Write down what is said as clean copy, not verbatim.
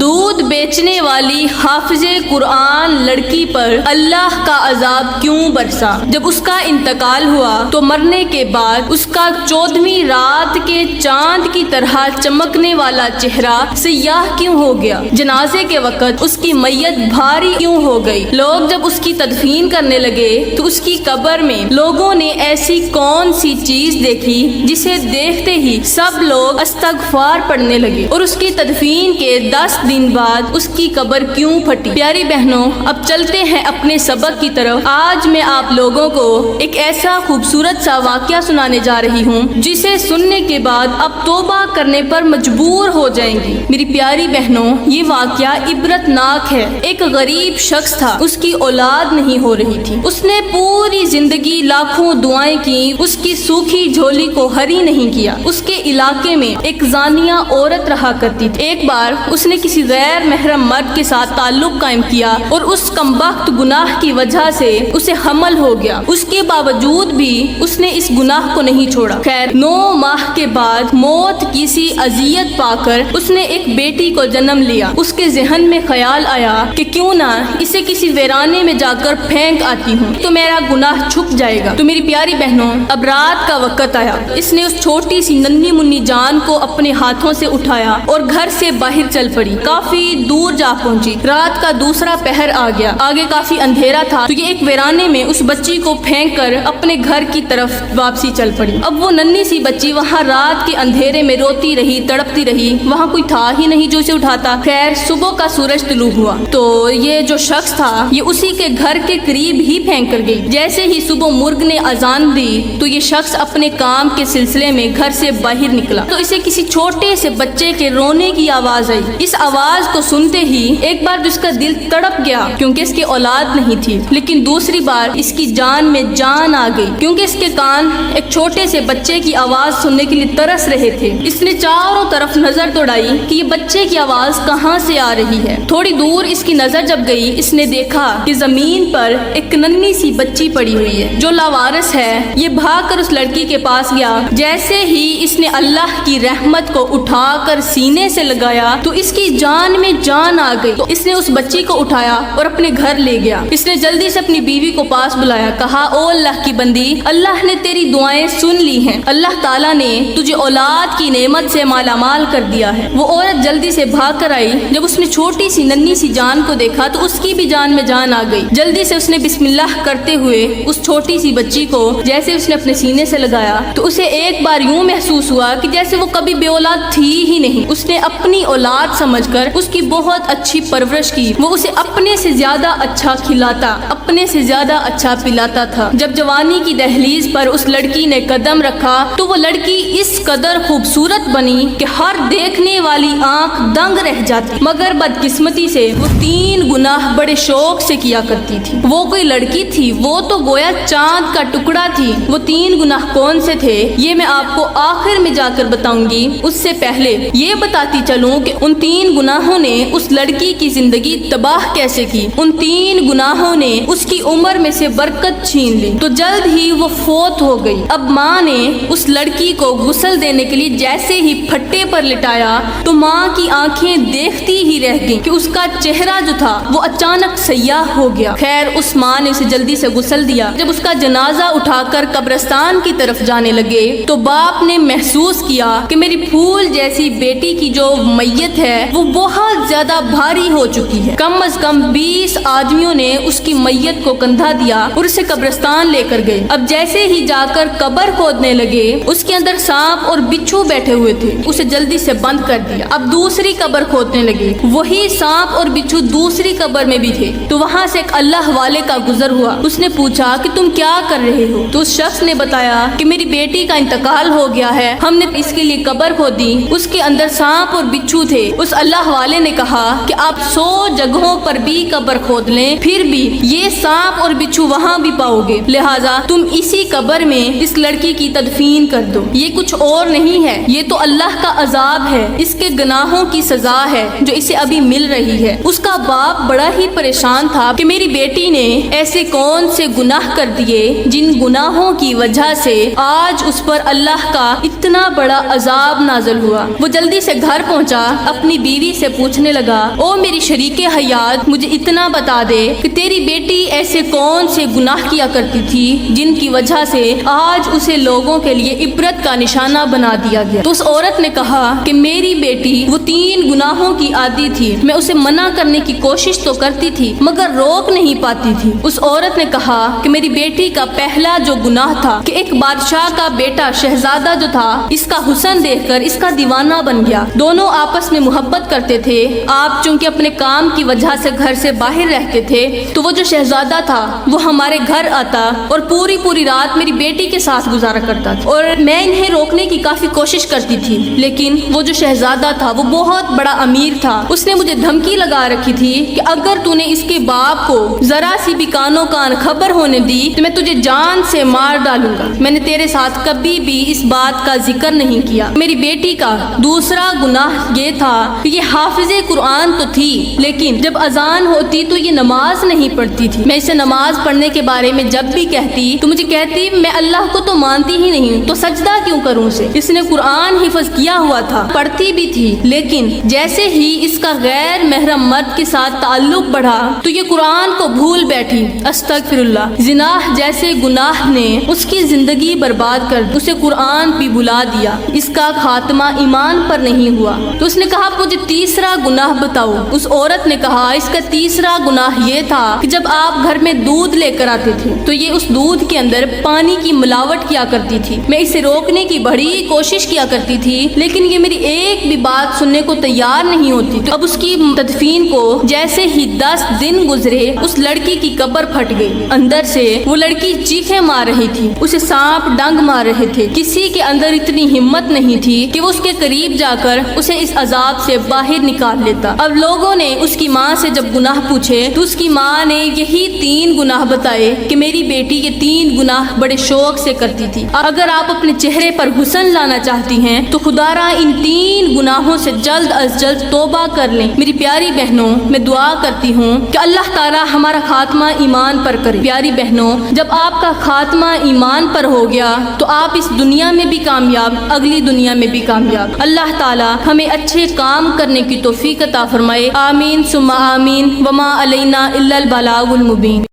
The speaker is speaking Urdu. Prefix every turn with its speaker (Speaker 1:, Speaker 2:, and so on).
Speaker 1: دودھ بیچنے والی حافظ قرآن لڑکی پر اللہ کا عذاب کیوں برسا؟ جب اس کا انتقال ہوا تو مرنے کے بعد اس کا 14ویں رات کے چاند کی طرح چمکنے والا چہرہ سیاہ کیوں ہو گیا؟ جنازے کے وقت اس کی میت بھاری کیوں ہو گئی؟ لوگ جب اس کی تدفین کرنے لگے تو اس کی قبر میں لوگوں نے ایسی کون سی چیز دیکھی جسے دیکھتے ہی سب لوگ استغفار پڑھنے لگے، اور اس کی تدفین کے 10 دن بعد اس کی قبر کیوں پھٹی؟ پیاری بہنوں، اب چلتے ہیں اپنے سبق کی طرف۔ آج میں آپ لوگوں کو ایک ایسا خوبصورت سا واقعہ سنانے جا رہی ہوں جسے سننے کے بعد اب توبہ کرنے پر مجبور ہو جائیں گی۔ میری پیاری بہنوں، یہ واقعہ عبرت ناک ہے۔ ایک غریب شخص تھا، اس کی اولاد نہیں ہو رہی تھی۔ اس نے پوری زندگی لاکھوں دعائیں کی، اس کی سوکھی جھولی کو ہری نہیں کیا۔ اس کے علاقے میں ایک زانیہ عورت رہا کرتی تھی۔ ایک بار اس نے کسی غیر محرم مرد کے ساتھ تعلق قائم کیا اور اس کمبخت گناہ کی وجہ سے اسے حمل ہو گیا۔ اس کے باوجود بھی اس نے اس گناہ کو نہیں چھوڑا۔ خیر 9 ماہ کے بعد موت کی سی اذیت پا کر اس نے ایک بیٹی کو جنم لیا۔ اس کے ذہن میں خیال آیا کہ کیوں نہ اسے کسی ویرانے میں جا کر پھینک آتی ہوں تو میرا گناہ چھپ جائے گا۔ تو میری پیاری بہنوں، اب رات کا وقت آیا۔ اس نے اس چھوٹی سی ننھی منی جان کو اپنے ہاتھوں سے اٹھایا اور گھر سے باہر چل پڑی۔ کافی دور جا پہنچی۔ رات کا دوسرا پہر آ گیا، آگے کافی اندھیرا تھا تو یہ ایک ویرانے میں اس بچی کو پھینک کر اپنے گھر کی طرف واپسی چل پڑی۔ اب وہ ننھی سی بچی وہاں رات کے اندھیرے میں روتی رہی، تڑپتی رہی، وہاں کوئی تھا ہی نہیں جو اسے اٹھاتا۔ خیر صبح کا سورج طلوع ہوا تو یہ جو شخص تھا یہ اسی کے گھر کے قریب ہی پھینک کر گئی۔ جیسے ہی صبح مرغ نے اذان دی تو یہ شخص اپنے کام کے سلسلے میں گھر سے باہر نکلا تو اسے کسی چھوٹے سے بچے کے رونے کی آواز آئی۔ اس آواز کو سنتے ہی ایک بار تو اس کا دل تڑپ گیا کیونکہ اس کی اولاد نہیں تھی، لیکن دوسری بار اس کی جان میں جان آ گئی کیونکہ اس کے کان ایک چھوٹے سے بچے کی آواز سننے کے لیے ترس رہے تھے۔ اس نے چاروں طرف نظر دوڑائی کہ یہ بچے کی آواز کہاں سے آ رہی ہے۔ تھوڑی دور اس کی نظر جب گئی، اس نے دیکھا کہ زمین پر ایک ننھی سی بچی پڑی ہوئی ہے جو لاوارث ہے۔ یہ بھاگ کر اس لڑکی کے پاس گیا۔ جیسے ہی اس نے اللہ کی رحمت کو اٹھا کر سینے سے لگایا تو اس کی جان میں جان آ گئی۔ تو اس نے اس بچی کو اٹھایا اور اپنے گھر لے گیا۔ اس نے جلدی سے اپنی بیوی کو پاس بلایا، کہا او اللہ کی بندی، اللہ نے تیری دعائیں سن لی ہیں، اللہ تعالیٰ نے تجھے اولاد کی نعمت سے مالا مال کر دیا ہے۔ وہ عورت جلدی سے بھاگ کر آئی۔ جب اس نے چھوٹی سی ننھی سی جان کو دیکھا تو اس کی بھی جان میں جان آ گئی۔ جلدی سے اس نے بسم اللہ کرتے ہوئے اس چھوٹی سی بچی کو جیسے اس نے اپنے سینے سے لگایا تو اسے ایک بار یوں محسوس ہوا کہ جیسے وہ کبھی بے اولاد تھی ہی نہیں۔ اس نے اپنی اولاد سمجھ کر اس کی بہت اچھی پرورش کی۔ وہ اسے اپنے سے زیادہ اچھا کھلاتا، اپنے سے زیادہ اچھا پلاتا تھا۔ جب جوانی کی دہلیز پر اس لڑکی نے قدم رکھا تو وہ لڑکی اس قدر خوبصورت بنی کہ ہر دیکھنے والی آنکھ دنگ رہ جاتی، مگر بدقسمتی سے وہ 3 گناہ بڑے شوق سے کیا کرتی تھی۔ وہ کوئی لڑکی تھی، وہ تو گویا چاند کا ٹکڑا تھی۔ وہ 3 گناہ کون سے تھے یہ میں آپ کو آخر میں جا کر بتاؤں گی۔ اس سے پہلے یہ بتاتی چلوں کہ ان 3 گناہوں نے اس لڑکی کی زندگی تباہ کیسے کی۔ ان 3 گناہوں نے اس کی عمر میں سے برکت چھین لی تو جلد ہی وہ فوت ہو گئی۔ اب ماں نے اس لڑکی کو غسل دینے کے لیے جیسے ہی پھٹے پر لٹایا تو ماں کی آنکھیں دیکھتی ہی رہ گئیں کہ اس کا چہرہ جو تھا وہ اچانک سیاہ ہو گیا۔ خیر اس ماں نے اسے جلدی سے غسل دیا۔ جب اس کا جنازہ اٹھا کر قبرستان کی طرف جانے لگے تو باپ نے محسوس کیا کہ میری پھول جیسی بیٹی کی جو میت ہے وہ بہت زیادہ بھاری ہو چکی ہے۔ کم از کم 20 آدمیوں نے اس کی میت کو کندھا دیا اور اسے قبرستان لے کر گئے۔ اب جیسے ہی جا کر قبر کھودنے لگے اس کے اندر سانپ اور بچھو بیٹھے ہوئے تھے، اسے جلدی سے بند کر دیا۔ اب دوسری قبر کھودنے لگے، وہی سانپ اور بچھو دوسری قبر میں بھی تھے تو وہاں سے ایک اللہ والے کا گزر ہوا۔ اس نے پوچھا کہ تم کیا کر رہے ہو؟ تو اس شخص نے بتایا کہ میری بیٹی کا انتقال ہو گیا ہے، ہم نے اس کے لیے قبر کھودی، اس کے اندر سانپ اور بچھو تھے۔ اس اللہ والے نے کہا کہ آپ 100 جگہوں پر بھی قبر کھود لیں پھر بھی یہ سانپ اور بچھو وہاں بھی پاؤ گے، لہٰذا تم اسی قبر میں اس لڑکی کی تدفین کر دو۔ یہ کچھ اور نہیں ہے، یہ تو اللہ کا عذاب ہے، اس کے گناہوں کی سزا ہے جو اسے ابھی مل رہی ہے۔ اس کا باپ بڑا ہی پریشان تھا کہ میری بیٹی نے ایسے کون سے گناہ کر دیے جن گناہوں کی وجہ سے آج اس پر اللہ کا اتنا بڑا عذاب نازل ہوا۔ وہ جلدی سے گھر پہنچا، اپنی بیوی سے پوچھنے پوچھنے لگا، او میری شریک حیات، مجھے اتنا بتا دے کہ تیری بیٹی ایسے کون سے گناہ کیا کرتی تھی جن کی وجہ سے آج اسے لوگوں کے لیے عبرت کا نشانہ بنا دیا گیا؟ تو اس عورت نے کہا کہ میری بیٹی وہ 3 گناہوں کی عادی تھی، میں اسے منع کرنے کی کوشش تو کرتی تھی مگر روک نہیں پاتی تھی۔ اس عورت نے کہا کہ میری بیٹی کا پہلا جو گناہ تھا کہ ایک بادشاہ کا بیٹا شہزادہ جو تھا اس کا حسن دیکھ کر اس کا دیوانہ بن گیا، دونوں آپس میں محبت کرتے تھے۔ آپ چونکہ اپنے کام کی وجہ سے گھر سے باہر رہتے تھے تو وہ جو شہزادہ تھا وہ ہمارے گھر آتا اور پوری رات میری بیٹی کے ساتھ گزارا کرتا تھا، اور میں انہیں روکنے کی کافی کوشش کرتی تھی، لیکن وہ جو شہزادہ تھا وہ بہت بڑا امیر تھا، اس نے مجھے دھمکی لگا رکھی تھی کہ اگر تو نے اس کے باپ کو ذرا سی بھی کانوں کان خبر ہونے دی تو میں تجھے جان سے مار ڈالوں گا۔ میں نے تیرے ساتھ کبھی بھی اس بات کا ذکر نہیں کیا۔ میری بیٹی کا دوسرا گناہ یہ تھا کہ یہ حافظ قرآن تو تھی، لیکن جب اذان ہوتی تو یہ نماز نہیں پڑھتی تھی۔ میں اسے نماز پڑھنے کے بارے میں جب بھی کہتی تو مجھے کہتی میں اللہ کو تو مانتی ہی نہیں، تو سجدہ کیوں کروں اسے؟ اس نے قرآن حفظ کیا ہوا تھا، پڑھتی بھی تھی، لیکن جیسے ہی اس کا غیر محرم مرد کے ساتھ تعلق بڑھا تو یہ قرآن کو بھول بیٹھی۔ استغفر اللہ، زنا جیسے گناہ نے اس کی زندگی برباد کر دی، اسے قرآن بھی بلا دیا، اس کا خاتمہ ایمان پر نہیں ہوا۔ تو اس نے کہا مجھے تیسرا گناہ بتاؤ۔ اس عورت نے کہا اس کا تیسرا گناہ یہ تھا کہ جب آپ گھر میں دودھ لے کر آتے تھے تو یہ اس دودھ کے اندر پانی کی ملاوٹ کیا کرتی تھی۔ میں اسے روکنے کی بڑی کوشش کیا کرتی تھی لیکن یہ میری ایک بھی بات سننے کو تیار نہیں ہوتی۔ تو اب اس کی تدفین کو جیسے ہی 10 دن گزرے اس لڑکی کی قبر پھٹ گئی، اندر سے وہ لڑکی چیخیں مار رہی تھی، اسے سانپ ڈنگ مار رہے تھے، کسی کے اندر اتنی ہمت نہیں تھی کہ وہ اس کے قریب جا کر اسے اس عذاب سے باہر نکال لیتا۔ اب لوگوں نے اس کی ماں سے جب گناہ پوچھے تو اس کی ماں نے یہی 3 گناہ بتائے کہ میری بیٹی یہ 3 گناہ بڑے شوق سے کرتی تھی۔ اگر آپ اپنے چہرے پر حسن لانا چاہتی ہیں تو خدا را ان 3 گناہوں سے جلد از جلد توبہ کر لیں۔ میری پیاری بہنوں، میں دعا کرتی ہوں کہ اللہ تعالی ہمارا خاتمہ ایمان پر کرے۔ پیاری بہنوں، جب آپ کا خاتمہ ایمان پر ہو گیا تو آپ اس دنیا میں بھی کامیاب، اگلی دنیا میں بھی کامیاب۔ اللہ تعالی ہمیں اچھے کام کرنے کی توفیق عطا فرمائے، آمین ثم آمین، وما علینا الا البلاغ المبین۔